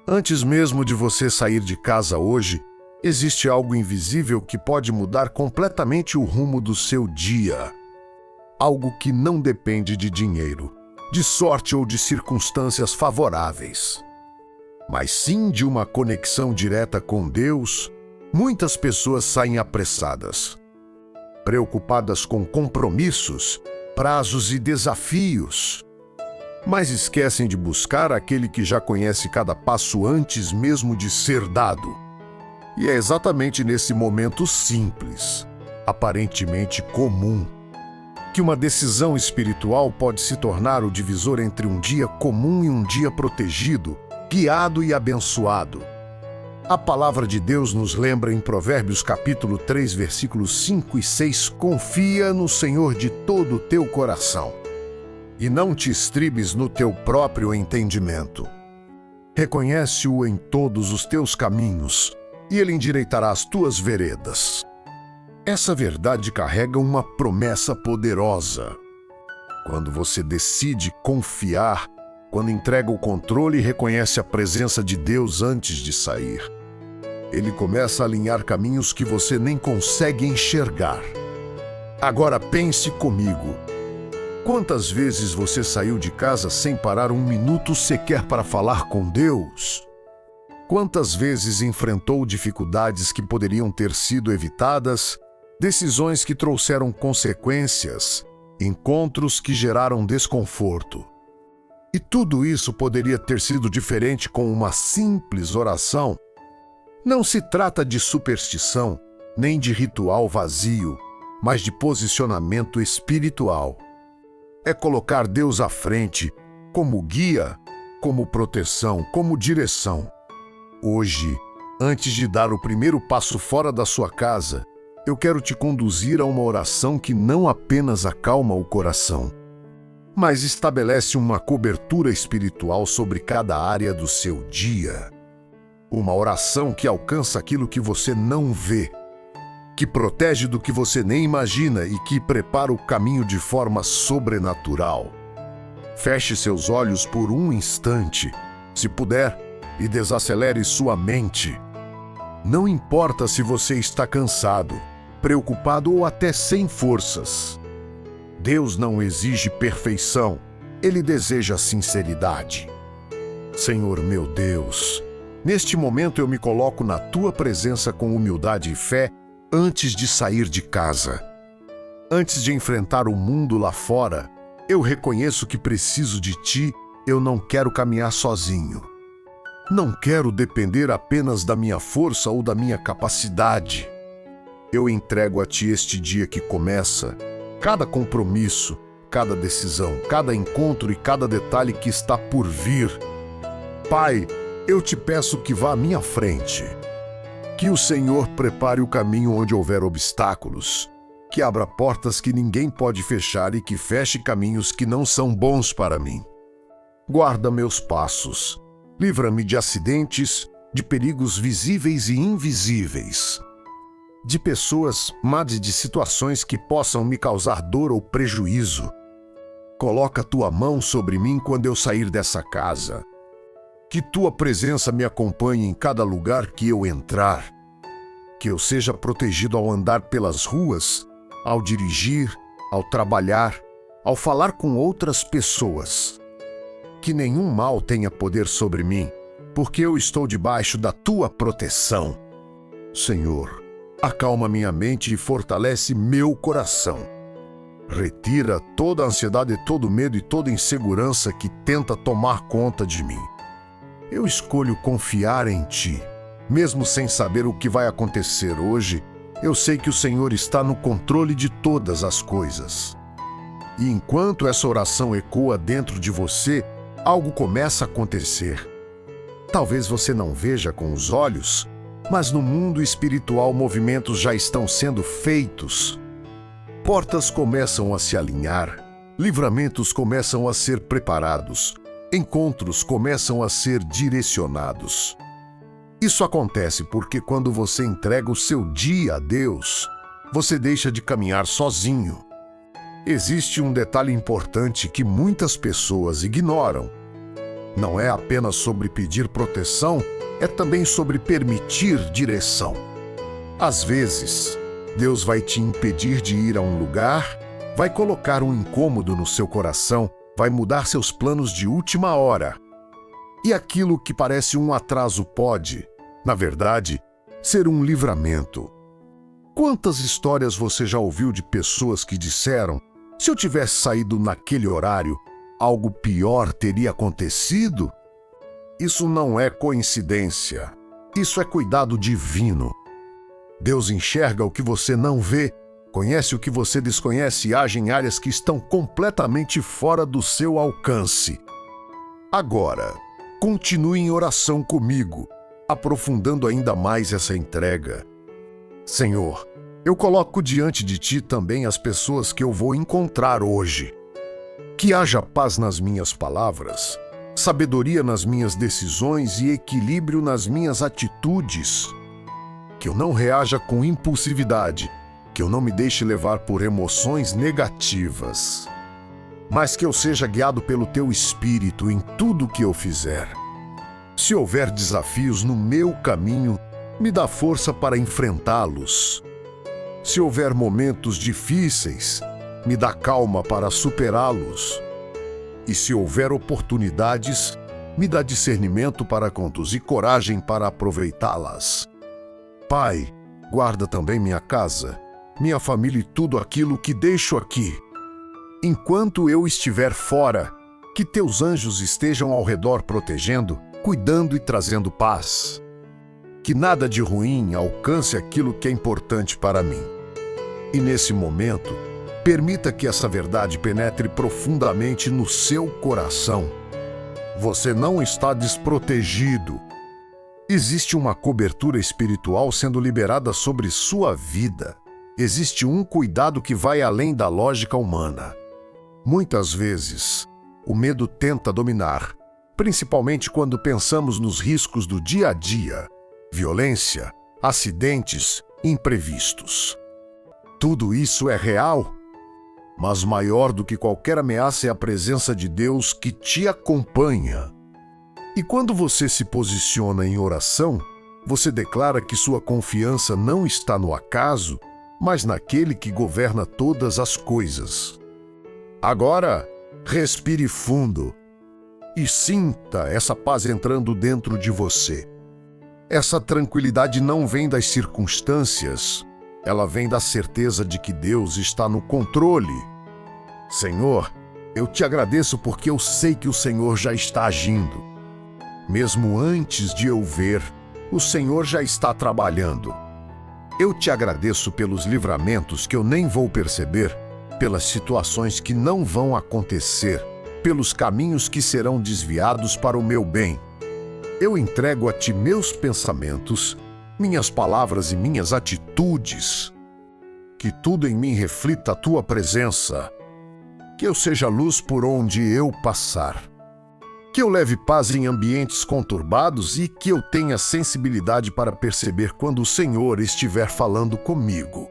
Antes mesmo de você sair de casa hoje, existe algo invisível que pode mudar completamente o rumo do seu dia. Algo que não depende de dinheiro, de sorte ou de circunstâncias favoráveis, mas sim de uma conexão direta com Deus. Muitas pessoas saem apressadas, preocupadas com compromissos, prazos e desafios, mas esquecem de buscar aquele que já conhece cada passo antes mesmo de ser dado. E é exatamente nesse momento simples, aparentemente comum, que uma decisão espiritual pode se tornar o divisor entre um dia comum e um dia protegido, guiado e abençoado. A palavra de Deus nos lembra em Provérbios capítulo 3, versículos 5 e 6, confia no Senhor de todo o teu coração, e não te estribes no teu próprio entendimento. Reconhece-o em todos os teus caminhos, e ele endireitará as tuas veredas. Essa verdade carrega uma promessa poderosa. Quando você decide confiar, quando entrega o controle e reconhece a presença de Deus antes de sair, ele começa a alinhar caminhos que você nem consegue enxergar. Agora pense comigo. Quantas vezes você saiu de casa sem parar um minuto sequer para falar com Deus? Quantas vezes enfrentou dificuldades que poderiam ter sido evitadas, decisões que trouxeram consequências, encontros que geraram desconforto? E tudo isso poderia ter sido diferente com uma simples oração. Não se trata de superstição, nem de ritual vazio, mas de posicionamento espiritual. É colocar Deus à frente, como guia, como proteção, como direção. Hoje, antes de dar o primeiro passo fora da sua casa, eu quero te conduzir a uma oração que não apenas acalma o coração, mas estabelece uma cobertura espiritual sobre cada área do seu dia. Uma oração que alcança aquilo que você não vê, que protege do que você nem imagina e que prepara o caminho de forma sobrenatural. Feche seus olhos por um instante, se puder, e desacelere sua mente. Não importa se você está cansado, preocupado ou até sem forças. Deus não exige perfeição, Ele deseja sinceridade. Senhor meu Deus, neste momento eu me coloco na Tua presença com humildade e fé antes de sair de casa. Antes de enfrentar o mundo lá fora, eu reconheço que preciso de Ti, eu não quero caminhar sozinho. Não quero depender apenas da minha força ou da minha capacidade. Eu entrego a Ti este dia que começa, cada compromisso, cada decisão, cada encontro e cada detalhe que está por vir. Pai, eu Te peço que vá à minha frente. Que o Senhor prepare o caminho onde houver obstáculos, que abra portas que ninguém pode fechar e que feche caminhos que não são bons para mim. Guarda meus passos, livra-me de acidentes, de perigos visíveis e invisíveis, de pessoas, mas de situações que possam me causar dor ou prejuízo. Coloca Tua mão sobre mim quando eu sair dessa casa. Que Tua presença me acompanhe em cada lugar que eu entrar. Que eu seja protegido ao andar pelas ruas, ao dirigir, ao trabalhar, ao falar com outras pessoas. Que nenhum mal tenha poder sobre mim, porque eu estou debaixo da Tua proteção. Senhor, acalma minha mente e fortalece meu coração. Retira toda a ansiedade, todo medo e toda insegurança que tenta tomar conta de mim. Eu escolho confiar em Ti. Mesmo sem saber o que vai acontecer hoje, eu sei que o Senhor está no controle de todas as coisas. E enquanto essa oração ecoa dentro de você, algo começa a acontecer. Talvez você não veja com os olhos, mas no mundo espiritual movimentos já estão sendo feitos. Portas começam a se alinhar, livramentos começam a ser preparados, encontros começam a ser direcionados. Isso acontece porque quando você entrega o seu dia a Deus, você deixa de caminhar sozinho. Existe um detalhe importante que muitas pessoas ignoram. Não é apenas sobre pedir proteção, é também sobre permitir direção. Às vezes, Deus vai te impedir de ir a um lugar, vai colocar um incômodo no seu coração, vai mudar seus planos de última hora. E aquilo que parece um atraso pode, na verdade, ser um livramento. Quantas histórias você já ouviu de pessoas que disseram: se eu tivesse saído naquele horário, algo pior teria acontecido? Isso não é coincidência. Isso é cuidado divino. Deus enxerga o que você não vê, conhece o que você desconhece e age em áreas que estão completamente fora do seu alcance. Agora, continue em oração comigo, aprofundando ainda mais essa entrega. Senhor, eu coloco diante de Ti também as pessoas que eu vou encontrar hoje. Que haja paz nas minhas palavras, sabedoria nas minhas decisões e equilíbrio nas minhas atitudes. Que eu não reaja com impulsividade, que eu não me deixe levar por emoções negativas, mas que eu seja guiado pelo Teu Espírito em tudo que eu fizer. Se houver desafios no meu caminho, me dá força para enfrentá-los. Se houver momentos difíceis, me dá calma para superá-los. E se houver oportunidades, me dá discernimento para conduzir e coragem para aproveitá-las. Pai, guarda também minha casa, minha família e tudo aquilo que deixo aqui. Enquanto eu estiver fora, que Teus anjos estejam ao redor protegendo, cuidando e trazendo paz. Que nada de ruim alcance aquilo que é importante para mim. E nesse momento, permita que essa verdade penetre profundamente no seu coração. Você não está desprotegido. Existe uma cobertura espiritual sendo liberada sobre sua vida. Existe um cuidado que vai além da lógica humana. Muitas vezes, o medo tenta dominar, principalmente quando pensamos nos riscos do dia a dia, violência, acidentes, imprevistos. Tudo isso é real, mas maior do que qualquer ameaça é a presença de Deus que te acompanha. E quando você se posiciona em oração, você declara que sua confiança não está no acaso, mas naquele que governa todas as coisas. Agora, respire fundo e sinta essa paz entrando dentro de você. Essa tranquilidade não vem das circunstâncias, ela vem da certeza de que Deus está no controle. Senhor, eu te agradeço porque eu sei que o Senhor já está agindo. Mesmo antes de eu ver, o Senhor já está trabalhando. Eu te agradeço pelos livramentos que eu nem vou perceber, pelas situações que não vão acontecer, pelos caminhos que serão desviados para o meu bem. Eu entrego a Ti meus pensamentos, minhas palavras e minhas atitudes. Que tudo em mim reflita a Tua presença. Que eu seja luz por onde eu passar. Que eu leve paz em ambientes conturbados e que eu tenha sensibilidade para perceber quando o Senhor estiver falando comigo.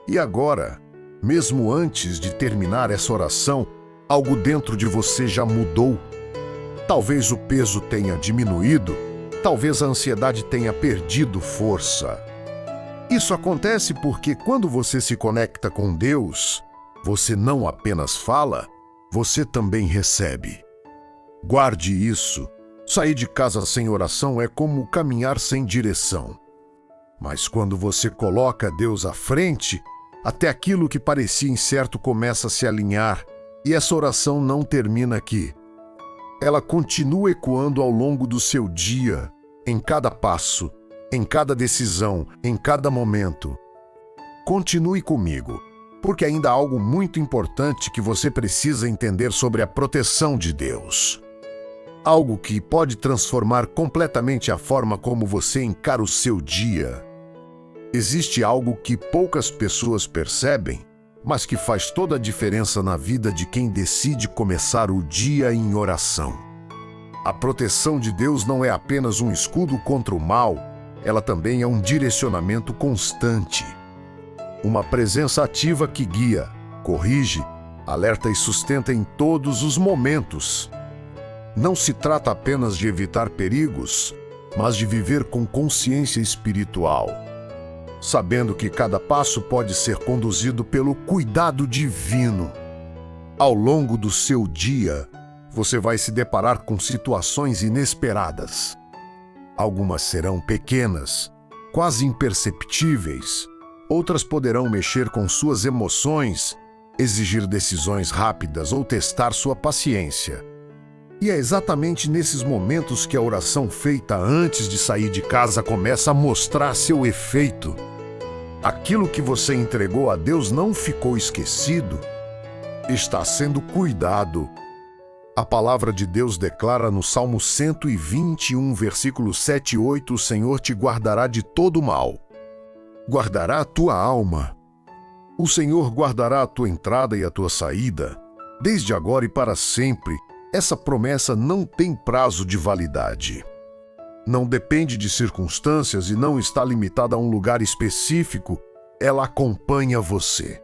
E agora, mesmo antes de terminar essa oração, algo dentro de você já mudou. Talvez o peso tenha diminuído, talvez a ansiedade tenha perdido força. Isso acontece porque quando você se conecta com Deus, você não apenas fala, você também recebe. Guarde isso. Sair de casa sem oração é como caminhar sem direção. Mas quando você coloca Deus à frente, até aquilo que parecia incerto começa a se alinhar, e essa oração não termina aqui. Ela continua ecoando ao longo do seu dia, em cada passo, em cada decisão, em cada momento. Continue comigo, porque ainda há algo muito importante que você precisa entender sobre a proteção de Deus. Algo que pode transformar completamente a forma como você encara o seu dia. Existe algo que poucas pessoas percebem, mas que faz toda a diferença na vida de quem decide começar o dia em oração. A proteção de Deus não é apenas um escudo contra o mal, ela também é um direcionamento constante. Uma presença ativa que guia, corrige, alerta e sustenta em todos os momentos. Não se trata apenas de evitar perigos, mas de viver com consciência espiritual, sabendo que cada passo pode ser conduzido pelo cuidado divino. Ao longo do seu dia, você vai se deparar com situações inesperadas. Algumas serão pequenas, quase imperceptíveis. Outras poderão mexer com suas emoções, exigir decisões rápidas ou testar sua paciência. E é exatamente nesses momentos que a oração feita antes de sair de casa começa a mostrar seu efeito. Aquilo que você entregou a Deus não ficou esquecido, está sendo cuidado. A palavra de Deus declara no Salmo 121, versículos 7 e 8, o Senhor te guardará de todo mal. Guardará a tua alma. O Senhor guardará a tua entrada e a tua saída, desde agora e para sempre. Essa promessa não tem prazo de validade. Não depende de circunstâncias e não está limitada a um lugar específico. Ela acompanha você.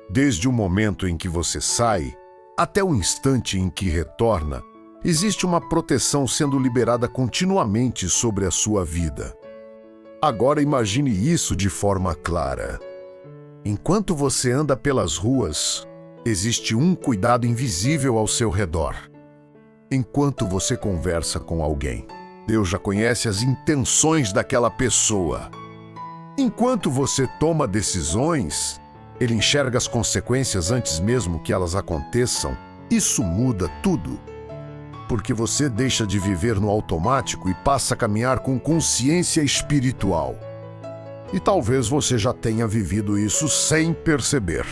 Desde o momento em que você sai, até o instante em que retorna, existe uma proteção sendo liberada continuamente sobre a sua vida. Agora imagine isso de forma clara. Enquanto você anda pelas ruas, existe um cuidado invisível ao seu redor. Enquanto você conversa com alguém, Deus já conhece as intenções daquela pessoa. Enquanto você toma decisões, Ele enxerga as consequências antes mesmo que elas aconteçam. Isso muda tudo, porque você deixa de viver no automático e passa a caminhar com consciência espiritual. E talvez você já tenha vivido isso sem perceber.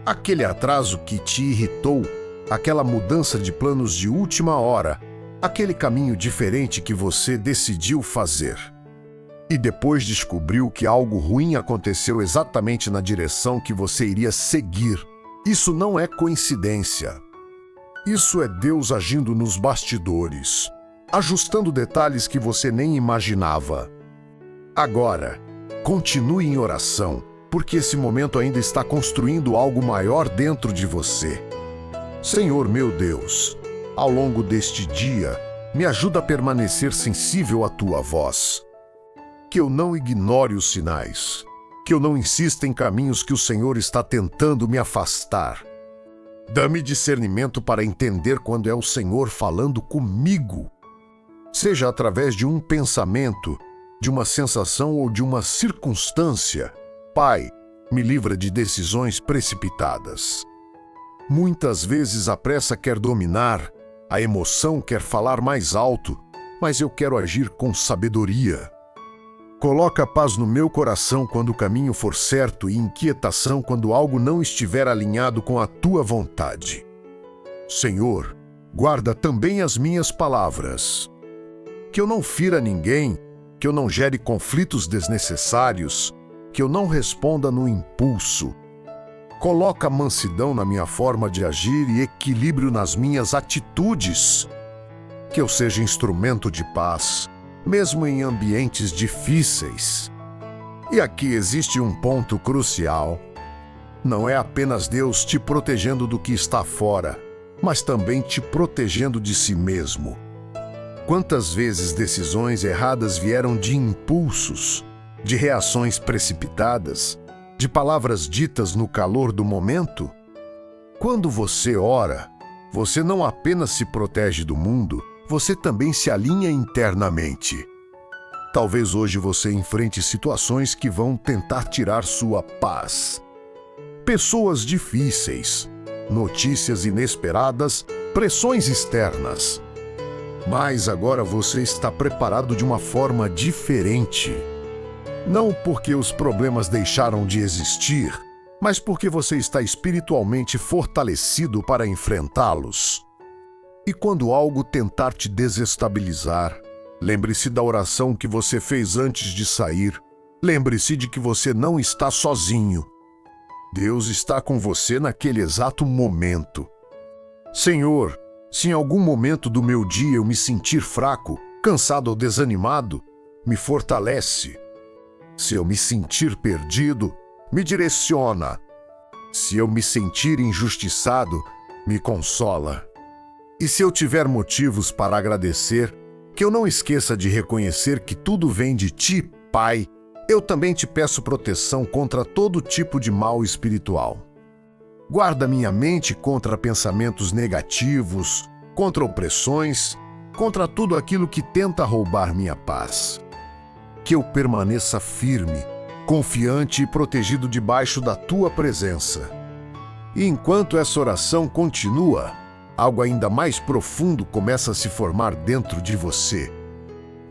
Aquele atraso que te irritou, aquela mudança de planos de última hora, aquele caminho diferente que você decidiu fazer. E depois descobriu que algo ruim aconteceu exatamente na direção que você iria seguir. Isso não é coincidência. Isso é Deus agindo nos bastidores, ajustando detalhes que você nem imaginava. Agora, continue em oração, porque esse momento ainda está construindo algo maior dentro de você. Senhor meu Deus, ao longo deste dia, me ajuda a permanecer sensível à tua voz. Que eu não ignore os sinais, que eu não insista em caminhos que o Senhor está tentando me afastar. Dá-me discernimento para entender quando é o Senhor falando comigo, seja através de um pensamento, de uma sensação ou de uma circunstância. Pai, me livra de decisões precipitadas. Muitas vezes a pressa quer dominar, a emoção quer falar mais alto, mas eu quero agir com sabedoria. Coloca paz no meu coração quando o caminho for certo e inquietação quando algo não estiver alinhado com a tua vontade. Senhor, guarda também as minhas palavras. Que eu não fira ninguém, que eu não gere conflitos desnecessários, que eu não responda no impulso. Coloca mansidão na minha forma de agir e equilíbrio nas minhas atitudes. Que eu seja instrumento de paz, mesmo em ambientes difíceis. E aqui existe um ponto crucial. Não é apenas Deus te protegendo do que está fora, mas também te protegendo de si mesmo. Quantas vezes decisões erradas vieram de impulsos, de reações precipitadas, de palavras ditas no calor do momento? Quando você ora, você não apenas se protege do mundo, você também se alinha internamente. Talvez hoje você enfrente situações que vão tentar tirar sua paz. Pessoas difíceis, notícias inesperadas, pressões externas. Mas agora você está preparado de uma forma diferente. Não porque os problemas deixaram de existir, mas porque você está espiritualmente fortalecido para enfrentá-los. E quando algo tentar te desestabilizar, lembre-se da oração que você fez antes de sair. Lembre-se de que você não está sozinho. Deus está com você naquele exato momento. Senhor, se em algum momento do meu dia eu me sentir fraco, cansado ou desanimado, me fortalece. Se eu me sentir perdido, me direciona. Se eu me sentir injustiçado, me consola. E se eu tiver motivos para agradecer, que eu não esqueça de reconhecer que tudo vem de Ti, Pai. Eu também te peço proteção contra todo tipo de mal espiritual. Guarda minha mente contra pensamentos negativos, contra opressões, contra tudo aquilo que tenta roubar minha paz. Que eu permaneça firme, confiante e protegido debaixo da Tua presença. E enquanto essa oração continua, algo ainda mais profundo começa a se formar dentro de você.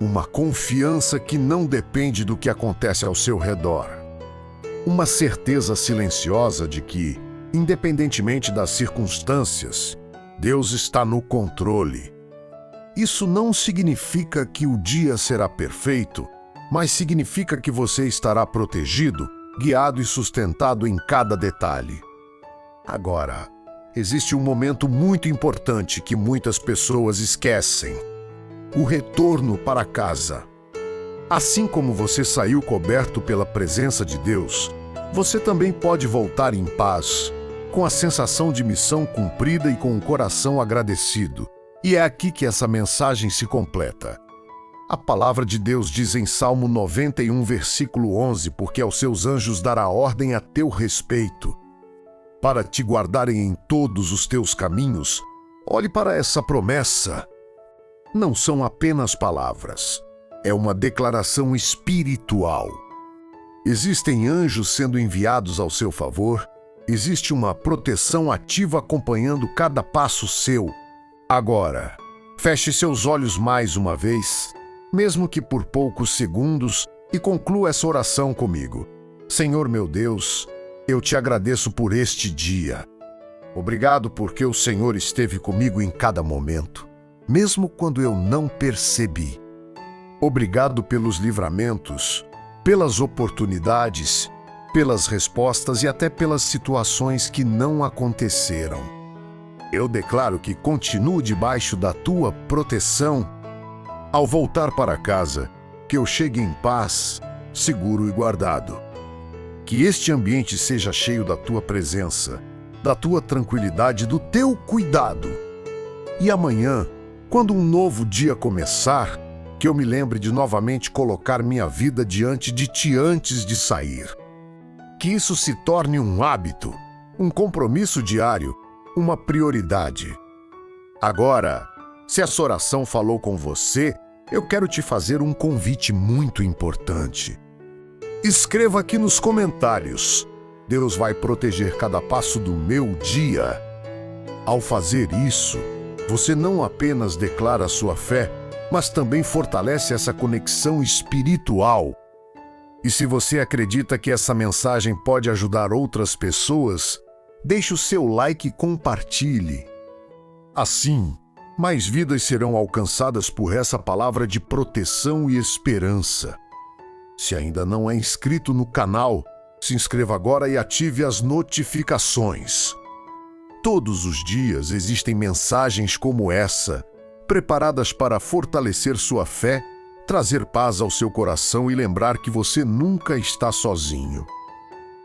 Uma confiança que não depende do que acontece ao seu redor. Uma certeza silenciosa de que, independentemente das circunstâncias, Deus está no controle. Isso não significa que o dia será perfeito, mas significa que você estará protegido, guiado e sustentado em cada detalhe. Agora, existe um momento muito importante que muitas pessoas esquecem: o retorno para casa. Assim como você saiu coberto pela presença de Deus, você também pode voltar em paz, com a sensação de missão cumprida e com o coração agradecido. E é aqui que essa mensagem se completa. A palavra de Deus diz em Salmo 91, versículo 11, porque aos seus anjos dará ordem a teu respeito, para te guardarem em todos os teus caminhos. Olhe para essa promessa. Não são apenas palavras, é uma declaração espiritual. Existem anjos sendo enviados ao seu favor, existe uma proteção ativa acompanhando cada passo seu. Agora, feche seus olhos mais uma vez, mesmo que por poucos segundos, e conclua essa oração comigo. Senhor meu Deus, eu te agradeço por este dia. Obrigado porque o Senhor esteve comigo em cada momento, mesmo quando eu não percebi. Obrigado pelos livramentos, pelas oportunidades, pelas respostas e até pelas situações que não aconteceram. Eu declaro que continuo debaixo da Tua proteção. Ao voltar para casa, que eu chegue em paz, seguro e guardado. Que este ambiente seja cheio da Tua presença, da Tua tranquilidade, do Teu cuidado. E amanhã, quando um novo dia começar, que eu me lembre de novamente colocar minha vida diante de Ti antes de sair. Que isso se torne um hábito, um compromisso diário, uma prioridade. Agora, se essa oração falou com você, eu quero te fazer um convite muito importante. Escreva aqui nos comentários: Deus vai proteger cada passo do meu dia. Ao fazer isso, você não apenas declara sua fé, mas também fortalece essa conexão espiritual. E se você acredita que essa mensagem pode ajudar outras pessoas, deixe o seu like e compartilhe. Assim, mais vidas serão alcançadas por essa palavra de proteção e esperança. Se ainda não é inscrito no canal, se inscreva agora e ative as notificações. Todos os dias existem mensagens como essa, preparadas para fortalecer sua fé, trazer paz ao seu coração e lembrar que você nunca está sozinho.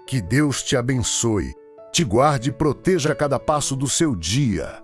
Que Deus te abençoe, te guarde e proteja cada passo do seu dia.